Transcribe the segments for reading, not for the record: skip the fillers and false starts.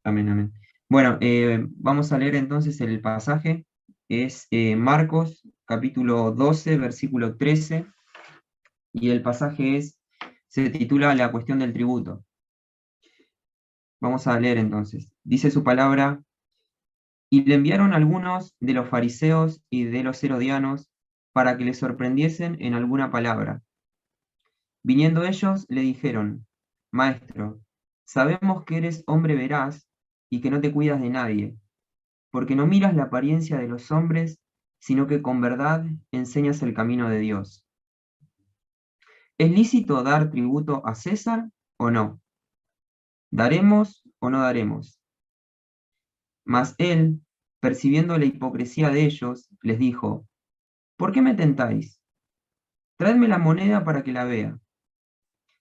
Amén, amén. Bueno, vamos a leer entonces el pasaje. Es Marcos, capítulo 12, versículo 13, y el pasaje se titula La cuestión del tributo. Vamos a leer entonces. Dice su palabra: y le enviaron algunos de los fariseos y de los herodianos para que le sorprendiesen en alguna palabra. Viniendo ellos, le dijeron: Maestro, sabemos que eres hombre veraz y que no te cuidas de nadie, porque no miras la apariencia de los hombres, sino que con verdad enseñas el camino de Dios. ¿Es lícito dar tributo a César o no? ¿Daremos o no daremos? Mas él, percibiendo la hipocresía de ellos, les dijo: ¿por qué me tentáis? Traedme la moneda para que la vea.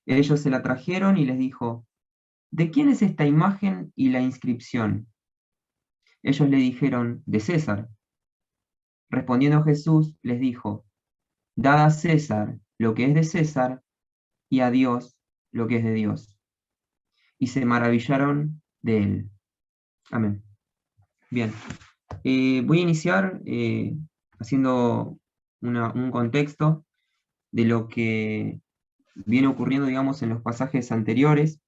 Ellos se la trajeron y les dijo: ¿de quién es esta imagen y la inscripción? Ellos le dijeron: de César. Respondiendo Jesús les dijo: dad a César lo que es de César, y a Dios lo que es de Dios. Y se maravillaron de él. Amén. Bien, voy a iniciar haciendo un contexto de lo que viene ocurriendo, digamos, en los pasajes anteriores.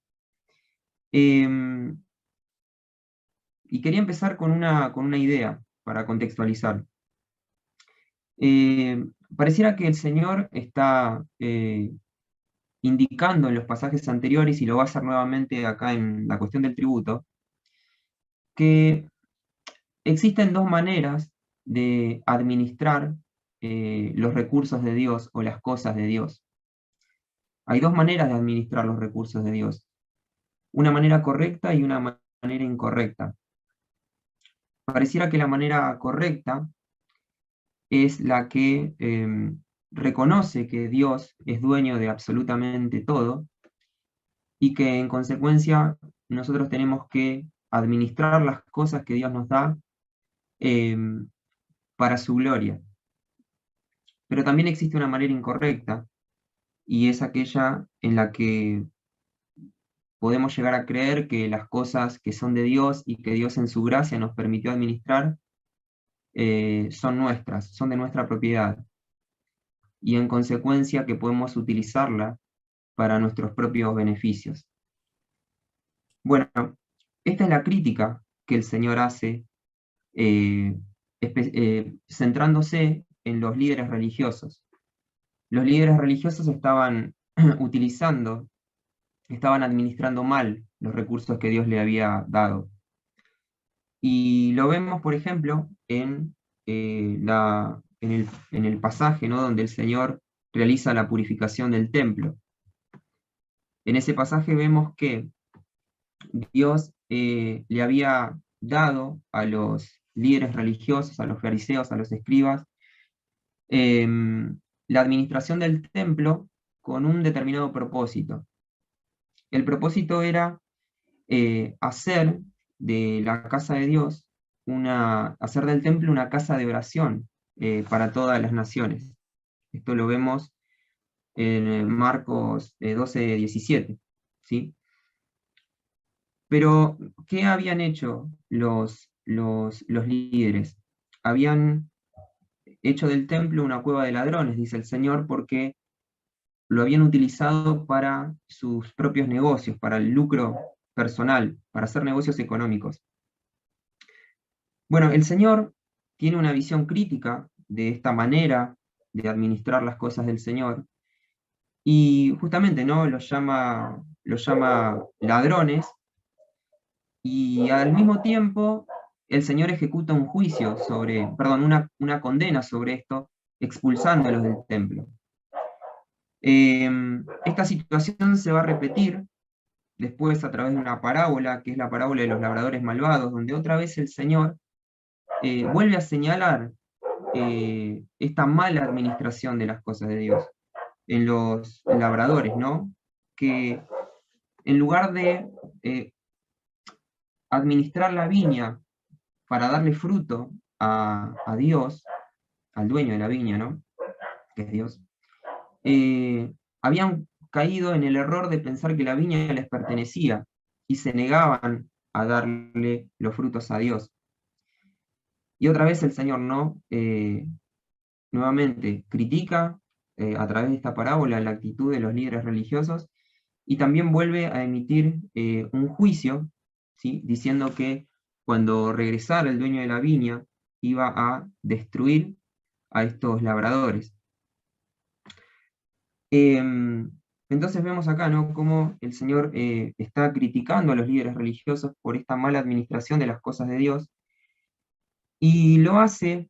Em, y quería empezar con una idea para contextualizar. Eh, Pareciera que el Señor está indicando en los pasajes anteriores, y lo va a hacer nuevamente acá en la cuestión del tributo, que existen dos maneras de administrar los recursos de Dios o las cosas de Dios. Hay dos maneras de administrar los recursos de Dios: una manera correcta y una manera incorrecta. Pareciera que la manera correcta es la que reconoce que Dios es dueño de absolutamente todo y que en consecuencia nosotros tenemos que administrar las cosas que Dios nos da eh, para su gloria. Pero también existe una manera incorrecta, y es aquella en la que podemos llegar a creer que las cosas que son de Dios y que Dios en su gracia nos permitió administrar son nuestras, son de nuestra propiedad, y en consecuencia que podemos utilizarla para nuestros propios beneficios. Bueno, esta es la crítica que el Señor hace, eh, centrándose en los líderes religiosos. Los líderes religiosos estaban utilizando, estaban administrando mal los recursos que Dios le había dado. Y lo vemos, por ejemplo, en el pasaje, ¿no?, donde el Señor realiza la purificación del templo. En ese pasaje vemos que Dios le había dado a los líderes religiosos, a los fariseos, a los escribas, la administración del templo con un determinado propósito. El propósito era hacer de la casa de Dios, hacer del templo una casa de oración para todas las naciones. Esto lo vemos en Marcos 12, 17, ¿sí? Pero, ¿qué habían hecho los líderes? Habían hecho del templo una cueva de ladrones, dice el Señor, porque lo habían utilizado para sus propios negocios, para el lucro personal, para hacer negocios económicos. Bueno, el Señor tiene una visión crítica de esta manera de administrar las cosas del Señor, y justamente, ¿no?, los llama ladrones, y al mismo tiempo el Señor ejecuta un juicio perdón, una condena sobre esto, expulsándolos del templo. Esta situación se va a repetir después a través de una parábola, que es la parábola de los labradores malvados, donde otra vez el Señor vuelve a señalar esta mala administración de las cosas de Dios en los labradores, ¿no? Que en lugar de administrar la viña para darle fruto a Dios, al dueño de la viña, ¿no?, que es Dios, habían caído en el error de pensar que la viña les pertenecía y se negaban a darle los frutos a Dios. Y otra vez el Señor no, nuevamente critica a través de esta parábola la actitud de los líderes religiosos y también vuelve a emitir un juicio, ¿sí? Diciendo que cuando regresara el dueño de la viña iba a destruir a estos labradores. Entonces vemos acá, ¿no?, cómo el Señor está criticando a los líderes religiosos por esta mala administración de las cosas de Dios, y lo hace,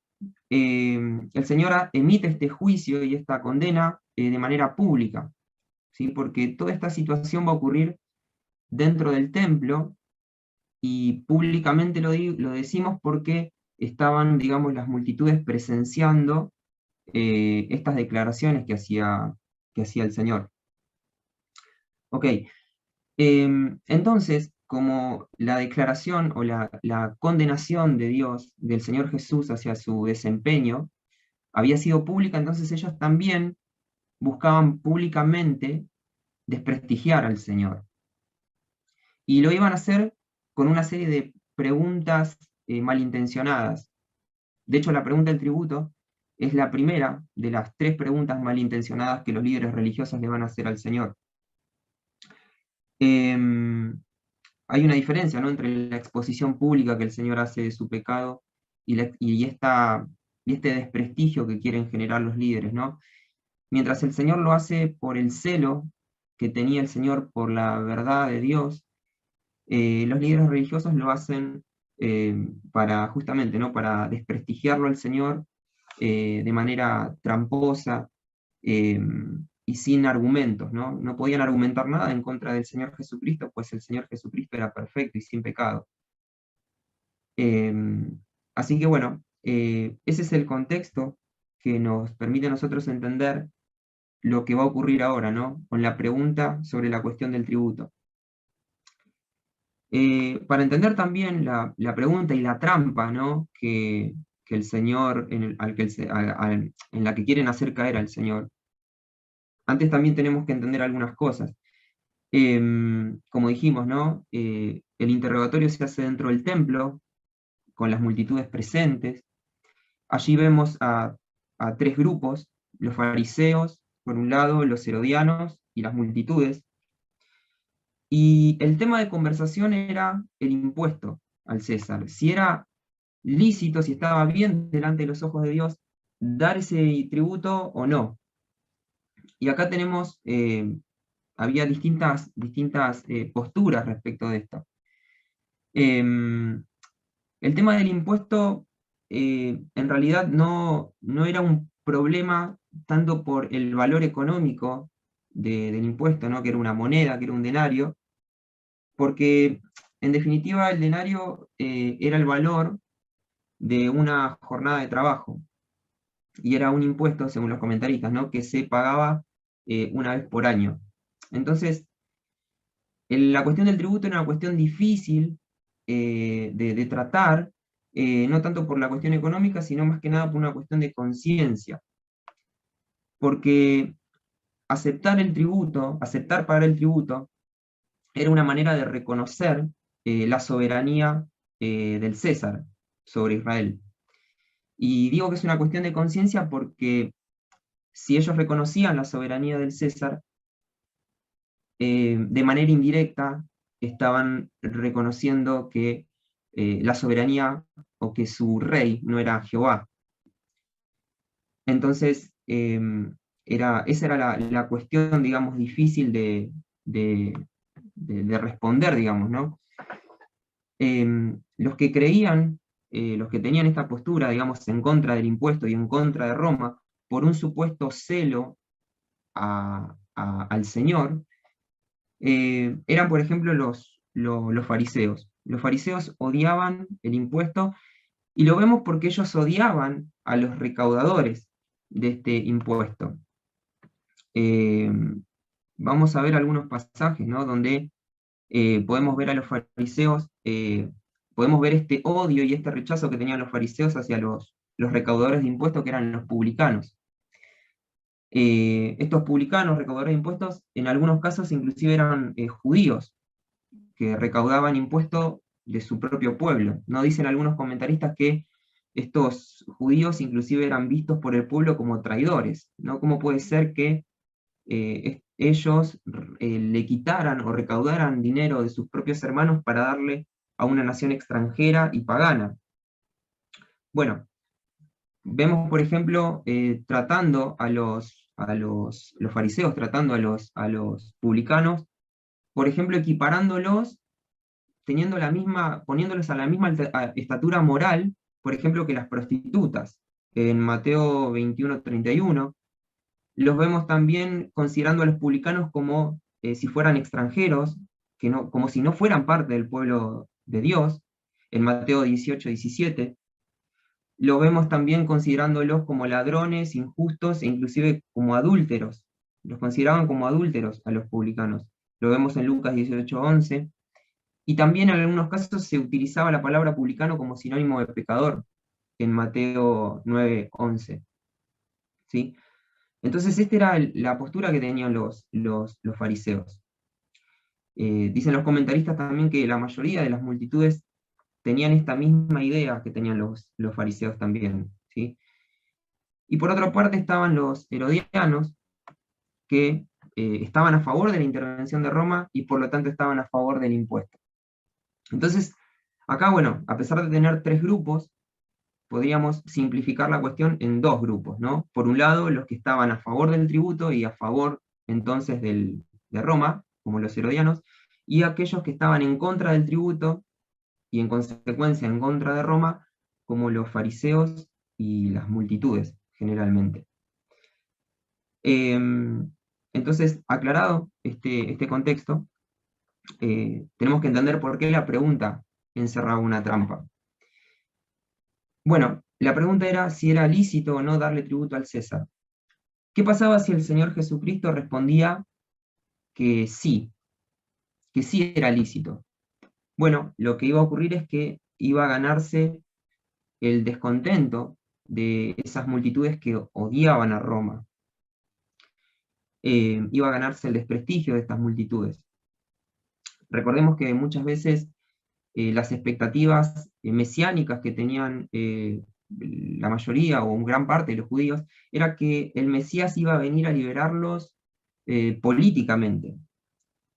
el Señor emite este juicio y esta condena de manera pública, ¿sí? Porque toda esta situación va a ocurrir dentro del templo, y públicamente lo decimos porque estaban, digamos, las multitudes presenciando estas declaraciones que hacía el Señor. Ok, entonces, como la declaración o la condenación de Dios, del Señor Jesús hacia su desempeño, había sido pública, entonces ellos también buscaban públicamente desprestigiar al Señor. Y lo iban a hacer con una serie de preguntas malintencionadas. De hecho, la pregunta del tributo es la primera de las 3 preguntas malintencionadas que los líderes religiosos le van a hacer al Señor. Hay una diferencia, ¿no?, entre la exposición pública que el Señor hace de su pecado y este desprestigio que quieren generar los líderes, ¿no? Mientras el Señor lo hace por el celo que tenía el Señor por la verdad de Dios, los líderes religiosos lo hacen para justamente, ¿no?, para desprestigiarlo al Señor de manera tramposa eh, y sin argumentos, ¿no? No podían argumentar nada en contra del Señor Jesucristo, pues el Señor Jesucristo era perfecto y sin pecado. Así que bueno, ese es el contexto que nos permite a nosotros entender lo que va a ocurrir ahora, ¿no?, con la pregunta sobre la cuestión del tributo. Para entender también la pregunta y la trampa, ¿no?, que el Señor, en la que quieren hacer caer al Señor, antes también tenemos que entender algunas cosas. Como dijimos, ¿no?, el interrogatorio se hace dentro del templo, con las multitudes presentes. Allí vemos a 3 grupos: los fariseos, por un lado, los herodianos y las multitudes. Y el tema de conversación era el impuesto al César. Si era lícito, si estaba bien delante de los ojos de Dios, dar ese tributo o no. Y acá tenemos, había distintas posturas respecto de esto. El tema del impuesto en realidad no era un problema tanto por el valor económico del impuesto, ¿no?, que era una moneda, que era un denario, porque en definitiva el denario era el valor de una jornada de trabajo, y era un impuesto, según los comentaristas, ¿no?, que se pagaba una vez por año. Entonces, la cuestión del tributo era una cuestión difícil de tratar, no tanto por la cuestión económica, sino más que nada por una cuestión de conciencia. Porque aceptar pagar el tributo, era una manera de reconocer la soberanía del César sobre Israel. Y digo que es una cuestión de conciencia porque si ellos reconocían la soberanía del César, de manera indirecta estaban reconociendo que la soberanía o que su rey no era Jehová. Entonces, esa era la cuestión, digamos, difícil de responder, digamos, ¿no? Los que creían, los que tenían esta postura, digamos, en contra del impuesto y en contra de Roma, por un supuesto celo al Señor, eran, por ejemplo, los fariseos. Los fariseos odiaban el impuesto, y lo vemos porque ellos odiaban a los recaudadores de este impuesto. Eh, Vamos a ver algunos pasajes, ¿no?, donde podemos ver a los fariseos, podemos ver este odio y este rechazo que tenían los fariseos hacia los recaudadores de impuestos, que eran los publicanos. Estos publicanos, recaudadores de impuestos, en algunos casos inclusive eran judíos, que recaudaban impuestos de su propio pueblo. ¿No? Dicen algunos comentaristas que estos judíos inclusive eran vistos por el pueblo como traidores, ¿no? ¿Cómo puede ser que ellos le quitaran o recaudaran dinero de sus propios hermanos para darle a una nación extranjera y pagana? Bueno, vemos, por ejemplo, tratando los fariseos, tratando a los publicanos, por ejemplo, equiparándolos, teniendo poniéndolos a la misma estatura moral, por ejemplo, que las prostitutas. En Mateo 21:31, los vemos también considerando a los publicanos como si fueran extranjeros, como si no fueran parte del pueblo de Dios, en Mateo 18:17. Lo vemos también considerándolos como ladrones, injustos e inclusive como adúlteros. Los consideraban como adúlteros a los publicanos. Lo vemos en Lucas 18:11. Y también en algunos casos se utilizaba la palabra publicano como sinónimo de pecador, en Mateo 9:11. ¿Sí? Entonces esta era la postura que tenían los fariseos. Dicen los comentaristas también que la mayoría de las multitudes tenían esta misma idea que tenían los fariseos también. ¿Sí? Y por otra parte estaban los herodianos, que estaban a favor de la intervención de Roma y por lo tanto estaban a favor del impuesto. Entonces, acá, bueno, a pesar de tener tres grupos, podríamos simplificar la cuestión en dos grupos, ¿no? Por un lado, los que estaban a favor del tributo y a favor entonces de Roma, como los herodianos, y aquellos que estaban en contra del tributo y en consecuencia en contra de Roma, como los fariseos y las multitudes, generalmente. Entonces, aclarado este contexto, tenemos que entender por qué la pregunta encerraba una trampa. Bueno, la pregunta era si era lícito o no darle tributo al César. ¿Qué pasaba si el Señor Jesucristo respondía que sí era lícito? Bueno, lo que iba a ocurrir es que iba a ganarse el descontento de esas multitudes que odiaban a Roma. Iba a ganarse el desprestigio de estas multitudes. Recordemos que muchas veces las expectativas mesiánicas que tenían la mayoría o gran parte de los judíos era que el Mesías iba a venir a liberarlos políticamente,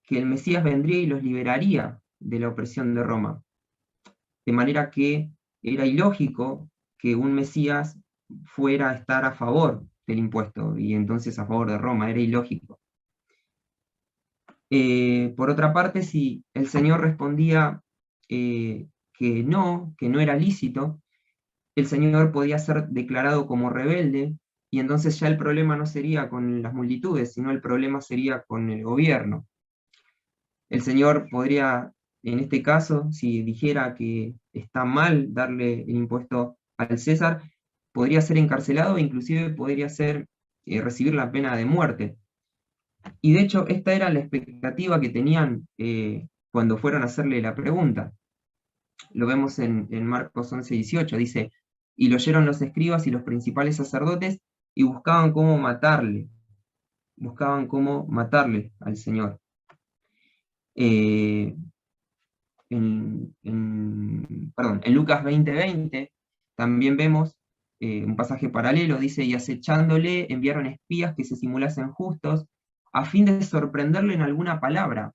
que el Mesías vendría y los liberaría de la opresión de Roma. De manera que era ilógico que un Mesías fuera a estar a favor del impuesto y entonces a favor de Roma, era ilógico. Por otra parte, si el Señor respondía que no era lícito, el Señor podía ser declarado como rebelde, y entonces ya el problema no sería con las multitudes, sino el problema sería con el gobierno. El Señor podría, en este caso, si dijera que está mal darle el impuesto al César, podría ser encarcelado e inclusive podría recibir la pena de muerte. Y de hecho, esta era la expectativa que tenían cuando fueron a hacerle la pregunta. Lo vemos en Marcos 11:18, dice, y lo oyeron los escribas y los principales sacerdotes y buscaban cómo matarle al Señor. En Lucas 20:20 también vemos un pasaje paralelo, dice, y acechándole enviaron espías que se simulasen justos a fin de sorprenderle en alguna palabra.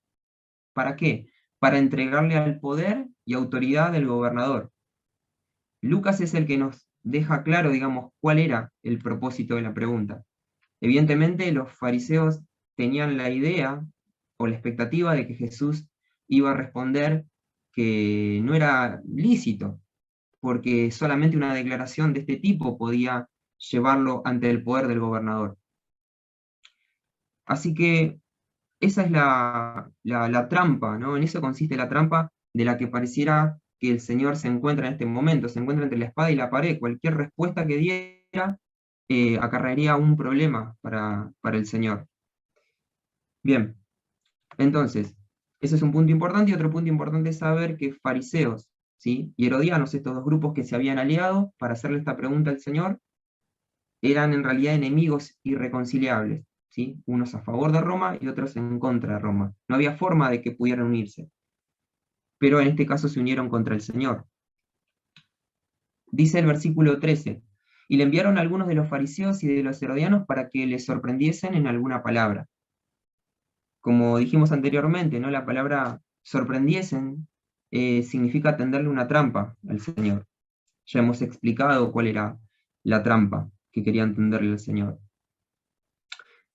¿Para qué? Para entregarle al poder y autoridad del gobernador. Lucas es el que nos deja claro, digamos, cuál era el propósito de la pregunta. Evidentemente, los fariseos tenían la idea o la expectativa de que Jesús iba a responder que no era lícito, porque solamente una declaración de este tipo podía llevarlo ante el poder del gobernador. Así que esa es la trampa, ¿no? En eso consiste la trampa de la que pareciera que el Señor se encuentra en este momento, se encuentra entre la espada y la pared. Cualquier respuesta que diera acarrearía un problema para el Señor. Bien, entonces, ese es un punto importante, y otro punto importante es saber que fariseos, ¿sí? Y herodianos, estos dos grupos que se habían aliado para hacerle esta pregunta al Señor, eran en realidad enemigos irreconciliables, ¿sí? Unos a favor de Roma y otros en contra de Roma. No había forma de que pudieran unirse. pero en este caso se unieron contra el Señor. Dice el versículo 13, y le enviaron algunos de los fariseos y de los herodianos para que les sorprendiesen en alguna palabra. Como dijimos anteriormente, ¿no? La palabra sorprendiesen significa tenderle una trampa al Señor. Ya hemos explicado cuál era la trampa que querían tenderle al Señor.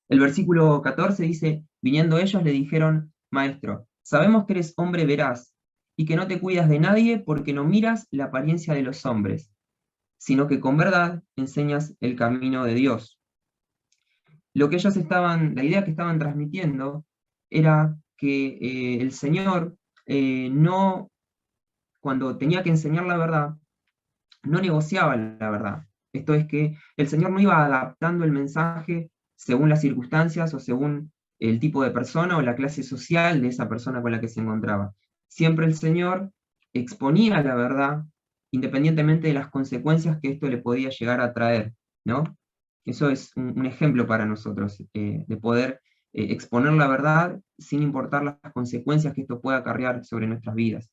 El versículo 14 dice, viniendo ellos le dijeron, Maestro, sabemos que eres hombre veraz y que no te cuidas de nadie porque no miras la apariencia de los hombres, sino que con verdad enseñas el camino de Dios. Lo que ellos la idea que estaban transmitiendo era que el Señor no, cuando tenía que enseñar la verdad, no negociaba la verdad. Esto es que el Señor no iba adaptando el mensaje según las circunstancias o según el tipo de persona o la clase social de esa persona con la que se encontraba. Siempre el Señor exponía la verdad independientemente de las consecuencias que esto le podía llegar a traer, ¿no? Eso es un ejemplo para nosotros, de poder exponer la verdad sin importar las consecuencias que esto pueda acarrear sobre nuestras vidas.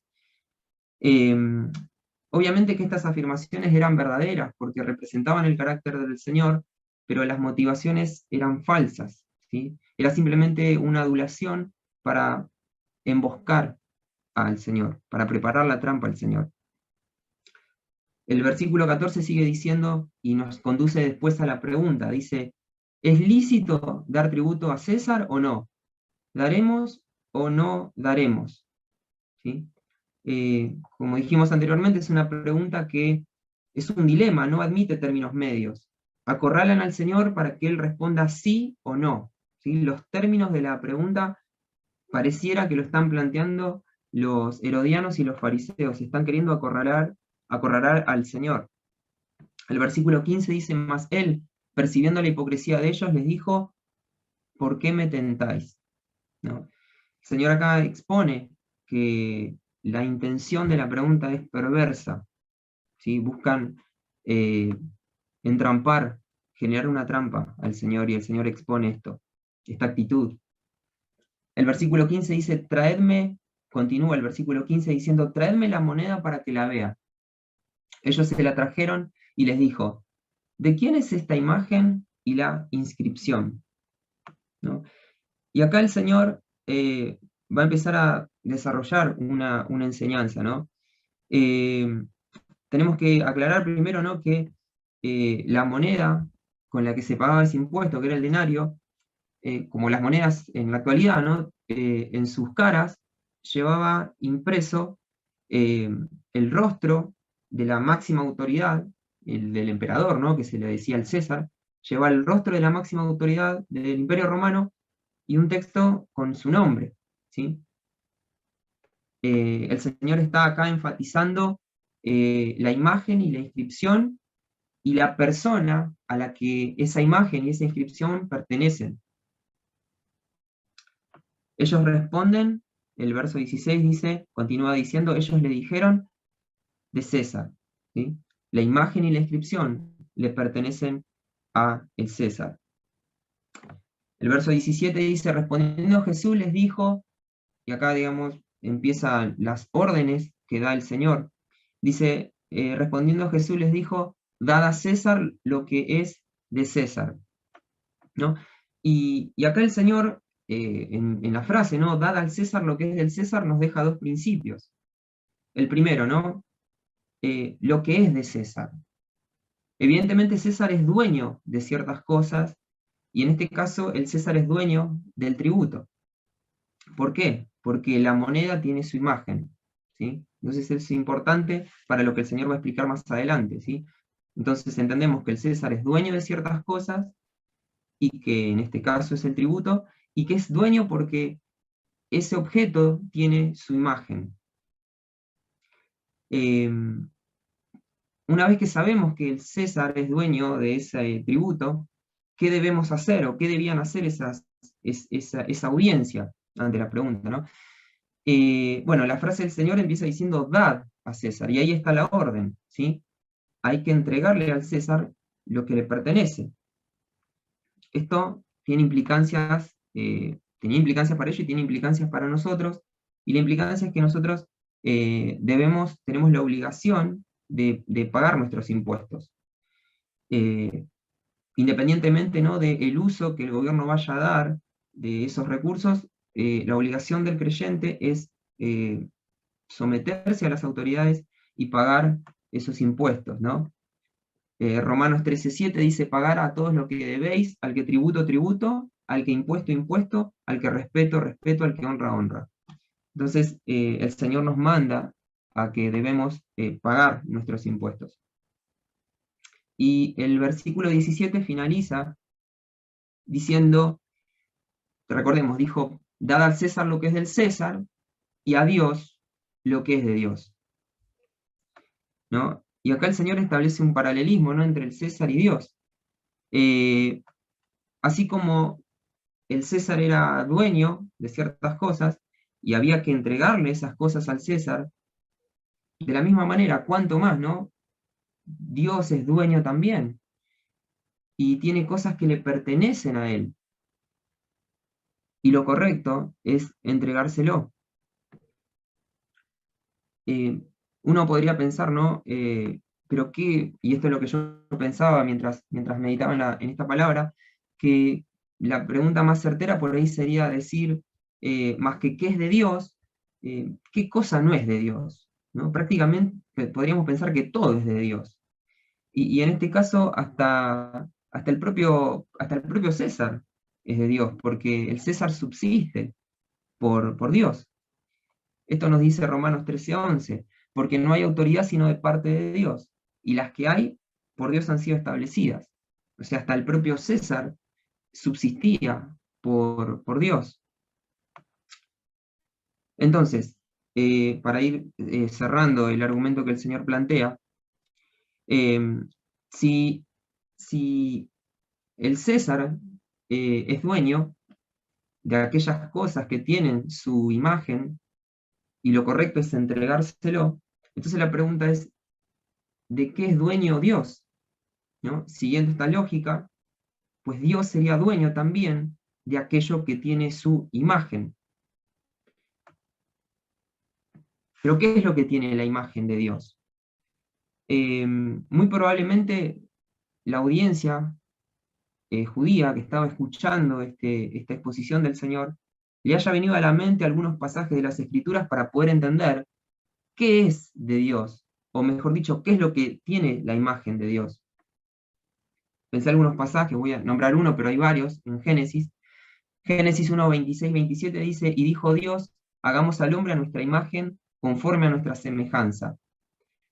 Obviamente que estas afirmaciones eran verdaderas porque representaban el carácter del Señor, pero las motivaciones eran falsas, ¿sí? Era simplemente una adulación para emboscar al Señor, para preparar la trampa al Señor. El versículo 14 sigue diciendo y nos conduce después a la pregunta. Dice, ¿es lícito dar tributo a César o no? ¿Daremos o no daremos? ¿Sí? Como dijimos anteriormente, es una pregunta que es un dilema, no admite términos medios. Acorralan al Señor para que Él responda sí o no. ¿Sí? Los términos de la pregunta pareciera que lo están planteando los herodianos y los fariseos, están queriendo acorralar al Señor. El versículo 15 dice, más Él, percibiendo la hipocresía de ellos, les dijo, ¿por qué me tentáis? ¿No? El Señor acá expone que la intención de la pregunta es perversa, ¿sí? Buscan entrampar, generar una trampa al Señor, y el Señor expone esta actitud. El versículo 15 dice, continúa el versículo 15 diciendo, traedme la moneda para que la vea. Ellos se la trajeron y les dijo, ¿de quién es esta imagen y la inscripción? ¿No? Y acá el Señor va a empezar a desarrollar una enseñanza, ¿no? Tenemos que aclarar primero, ¿no? Que la moneda con la que se pagaba ese impuesto, que era el denario, como las monedas en la actualidad, ¿no? En sus caras llevaba impreso el rostro de la máxima autoridad, el del emperador, ¿no? Que se le decía al César, llevaba el rostro de la máxima autoridad del Imperio Romano y un texto con su nombre, ¿sí? El Señor está acá enfatizando la imagen y la inscripción y la persona a la que esa imagen y esa inscripción pertenecen. Ellos responden, el verso 16 dice, continúa diciendo, ellos le dijeron de César, ¿sí? La imagen y la inscripción le pertenecen a el César. El verso 17 dice, respondiendo Jesús les dijo, y acá digamos empiezan las órdenes que da el Señor. Dice, respondiendo Jesús les dijo, dad a César lo que es de César, ¿no? Y acá el Señor, en la frase, ¿no? Dad al César lo que es del César, nos deja dos principios. El primero, ¿no? Lo que es de César. Evidentemente César es dueño de ciertas cosas, y en este caso el César es dueño del tributo. ¿Por qué? Porque la moneda tiene su imagen, ¿sí? Entonces es importante para lo que el Señor va a explicar más adelante, ¿sí? Entonces entendemos que el César es dueño de ciertas cosas, y que en este caso es el tributo, y que es dueño porque ese objeto tiene su imagen. Una vez que sabemos que el César es dueño de ese tributo, ¿qué debemos hacer o qué debían hacer esa audiencia ante la pregunta, ¿no? Bueno, la frase del Señor empieza diciendo, dad a César, y ahí está la orden, ¿sí? Hay que entregarle al César lo que le pertenece. Esto tiene implicancias, tenía implicancias para ellos y tiene implicancias para nosotros, y la implicancia es que nosotros tenemos la obligación de pagar nuestros impuestos. Independientemente, ¿no?, del uso que el gobierno vaya a dar de esos recursos, la obligación del creyente es someterse a las autoridades y pagar esos impuestos, ¿no? Romanos 13:7 dice: pagar a todos lo que debéis, al que tributo, tributo, al que impuesto, impuesto, al que respeto, respeto, al que honra, honra. Entonces, el Señor nos manda a que debemos pagar nuestros impuestos. Y el versículo 17 finaliza diciendo, recordemos, dijo: dad al César lo que es del César, y a Dios lo que es de Dios, ¿no? Y acá el Señor establece un paralelismo, ¿no?, entre el César y Dios. Así como el César era dueño de ciertas cosas, y había que entregarle esas cosas al César, de la misma manera, ¿cuánto más, no? Dios es dueño también, y tiene cosas que le pertenecen a Él, y lo correcto es entregárselo. Uno podría pensar, ¿no? Pero qué, y esto es lo que yo pensaba mientras meditaba en esta palabra, que la pregunta más certera por ahí sería decir, más que qué es de Dios, qué cosa no es de Dios, ¿no? Prácticamente podríamos pensar que todo es de Dios. Y en este caso, hasta el propio César es de Dios, porque el César subsiste por Dios. Esto nos dice Romanos 13:11, porque no hay autoridad sino de parte de Dios, y las que hay, por Dios han sido establecidas. O sea, hasta el propio César subsistía por Dios. Entonces, para ir cerrando el argumento que el Señor plantea, si, si el César es dueño de aquellas cosas que tienen su imagen, y lo correcto es entregárselo, entonces la pregunta es: ¿de qué es dueño Dios? ¿No? Siguiendo esta lógica, pues Dios sería dueño también de aquello que tiene su imagen. Pero ¿qué es lo que tiene la imagen de Dios? Muy probablemente la audiencia judía que estaba escuchando esta exposición del Señor le haya venido a la mente algunos pasajes de las Escrituras para poder entender qué es de Dios, o mejor dicho, qué es lo que tiene la imagen de Dios. Pensé algunos pasajes, voy a nombrar uno, pero hay varios, en Génesis. Génesis 1, 26, 27 dice: y dijo Dios, hagamos al hombre a nuestra imagen, conforme a nuestra semejanza.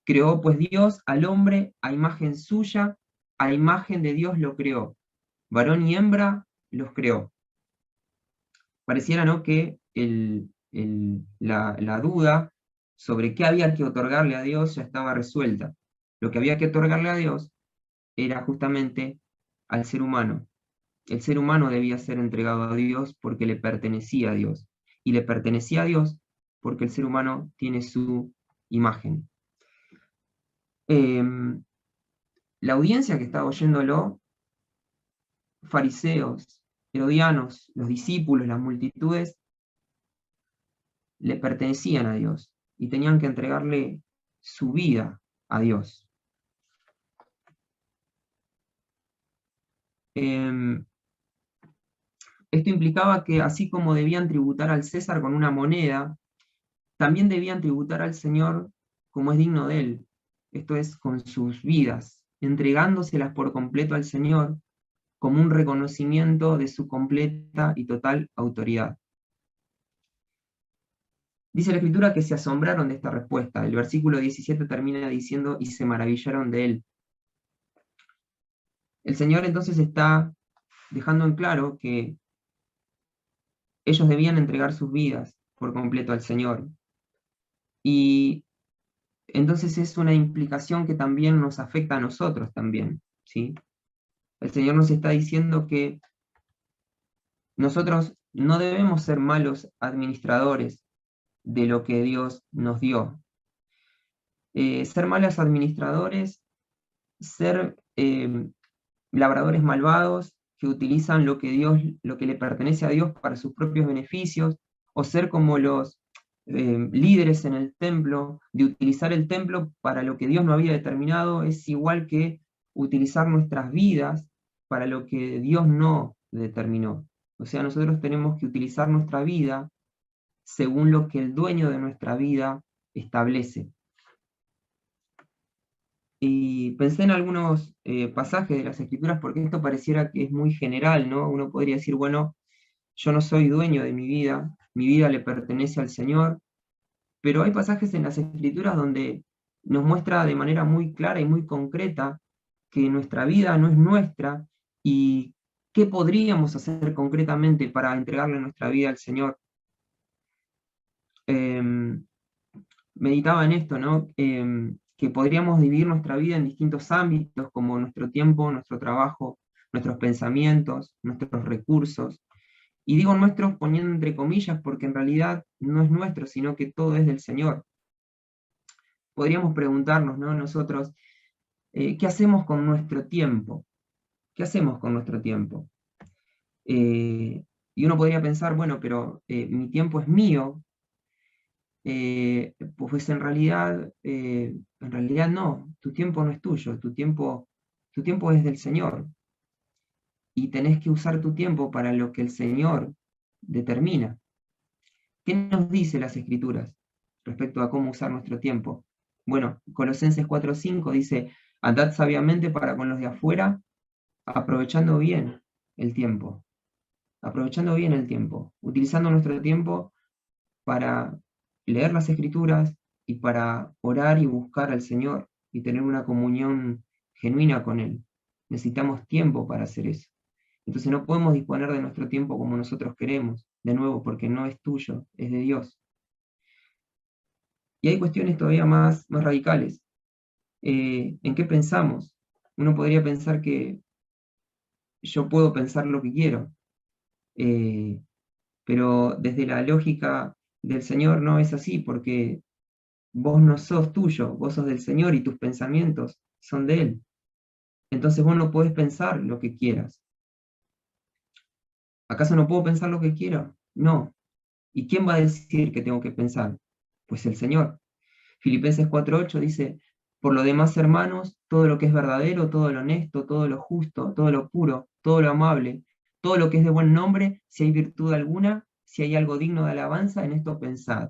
Creó pues Dios al hombre a imagen suya, a imagen de Dios lo creó. Varón y hembra los creó. Pareciera, ¿no?, que la duda sobre qué había que otorgarle a Dios ya estaba resuelta. Lo que había que otorgarle a Dios era justamente al ser humano. El ser humano debía ser entregado a Dios porque le pertenecía a Dios. Y le pertenecía a Dios porque el ser humano tiene su imagen. La audiencia que estaba oyéndolo, fariseos, herodianos, los discípulos, las multitudes, le pertenecían a Dios y tenían que entregarle su vida a Dios. Esto implicaba que, así como debían tributar al César con una moneda, también debían tributar al Señor como es digno de Él, esto es, con sus vidas, entregándoselas por completo al Señor como un reconocimiento de su completa y total autoridad. Dice la Escritura que se asombraron de esta respuesta. El versículo 17 termina diciendo: y se maravillaron de Él. El Señor entonces está dejando en claro que ellos debían entregar sus vidas por completo al Señor. Y entonces es una implicación que también nos afecta a nosotros también, ¿sí? El Señor nos está diciendo que nosotros no debemos ser malos administradores de lo que Dios nos dio. Ser malos administradores, ser labradores malvados que utilizan lo que le pertenece a Dios para sus propios beneficios, o ser como los líderes en el templo, de utilizar el templo para lo que Dios no había determinado, es igual que utilizar nuestras vidas para lo que Dios no determinó. O sea, nosotros tenemos que utilizar nuestra vida según lo que el dueño de nuestra vida establece. Y pensé en algunos pasajes de las Escrituras, porque esto pareciera que es muy general, ¿no? Uno podría decir, bueno, yo no soy dueño de mi vida le pertenece al Señor, pero hay pasajes en las Escrituras donde nos muestra de manera muy clara y muy concreta que nuestra vida no es nuestra y qué podríamos hacer concretamente para entregarle nuestra vida al Señor. Em, Meditaba en esto, ¿no? Que podríamos dividir nuestra vida en distintos ámbitos, como nuestro tiempo, nuestro trabajo, nuestros pensamientos, nuestros recursos. Y digo nuestros poniendo entre comillas porque en realidad no es nuestro, sino que todo es del Señor. Podríamos preguntarnos, ¿no? Nosotros, ¿qué hacemos con nuestro tiempo? ¿Qué hacemos con nuestro tiempo? Y uno podría pensar, bueno, pero mi tiempo es mío, pues en realidad no, tu tiempo no es tuyo, tu tiempo es del Señor y tenés que usar tu tiempo para lo que el Señor determina. ¿Qué nos dice las Escrituras respecto a cómo usar nuestro tiempo? Bueno, Colosenses 4:5 dice, andad sabiamente para con los de afuera, aprovechando bien el tiempo, aprovechando bien el tiempo, utilizando nuestro tiempo para leer las Escrituras y para orar y buscar al Señor y tener una comunión genuina con Él. Necesitamos tiempo para hacer eso. Entonces no podemos disponer de nuestro tiempo como nosotros queremos, de nuevo, porque no es tuyo, es de Dios. Y hay cuestiones todavía más radicales. ¿En qué pensamos? Uno podría pensar que yo puedo pensar lo que quiero, eh, pero desde la lógica del Señor no es así, porque vos no sos tuyo, vos sos del Señor y tus pensamientos son de Él. Entonces vos no podés pensar lo que quieras. ¿Acaso no puedo pensar lo que quiero? No. ¿Y quién va a decir que tengo que pensar? Pues el Señor. Filipenses 4:8 dice, por lo demás, hermanos, todo lo que es verdadero, todo lo honesto, todo lo justo, todo lo puro, todo lo amable, todo lo que es de buen nombre, si hay virtud alguna, si hay algo digno de alabanza, en esto pensad.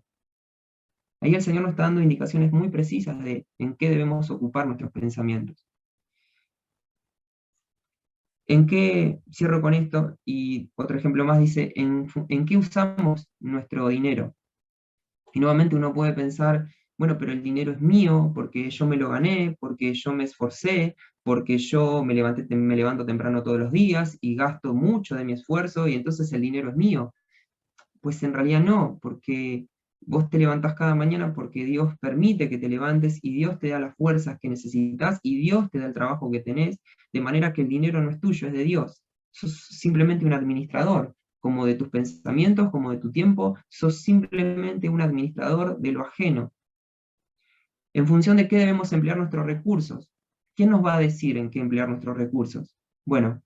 Ahí el Señor nos está dando indicaciones muy precisas de en qué debemos ocupar nuestros pensamientos. ¿En qué, cierro con esto, y otro ejemplo más dice, en qué usamos nuestro dinero? Y nuevamente uno puede pensar, bueno, pero el dinero es mío, porque yo me lo gané, porque yo me esforcé, porque yo me levanto temprano todos los días y gasto mucho de mi esfuerzo y entonces el dinero es mío. Pues en realidad no, porque vos te levantás cada mañana porque Dios permite que te levantes y Dios te da las fuerzas que necesitas y Dios te da el trabajo que tenés, de manera que el dinero no es tuyo, es de Dios. Sos simplemente un administrador, como de tus pensamientos, como de tu tiempo, sos simplemente un administrador de lo ajeno. ¿En función de qué debemos emplear nuestros recursos? ¿Quién nos va a decir en qué emplear nuestros recursos? Bueno,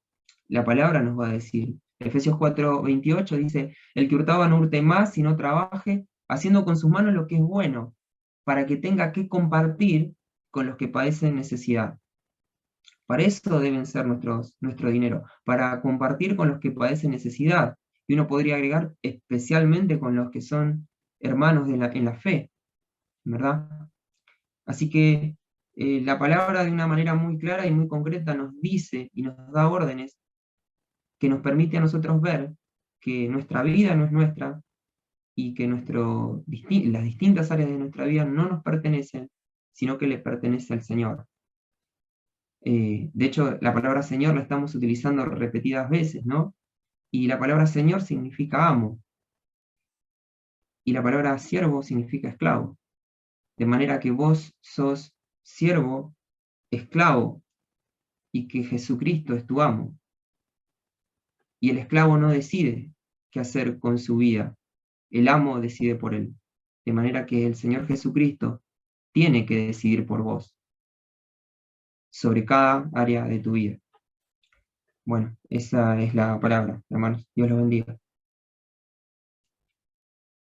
la palabra nos va a decir. Efesios 4:28 dice, el que hurtaba no hurte más, sino trabaje, haciendo con sus manos lo que es bueno, para que tenga que compartir con los que padecen necesidad. Para eso deben ser nuestro dinero, para compartir con los que padecen necesidad. Y uno podría agregar especialmente con los que son hermanos en la fe, ¿verdad? Así que la palabra de una manera muy clara y muy concreta nos dice y nos da órdenes que nos permite a nosotros ver que nuestra vida no es nuestra y que las distintas áreas de nuestra vida no nos pertenecen, sino que le pertenece al Señor. De hecho, la palabra Señor la estamos utilizando repetidas veces, ¿no? Y la palabra Señor significa amo, y la palabra siervo significa esclavo. De manera que vos sos siervo, esclavo, y que Jesucristo es tu amo. Y el esclavo no decide qué hacer con su vida, el amo decide por él. De manera que el Señor Jesucristo tiene que decidir por vos sobre cada área de tu vida. Bueno, esa es la palabra, hermanos. Dios los bendiga.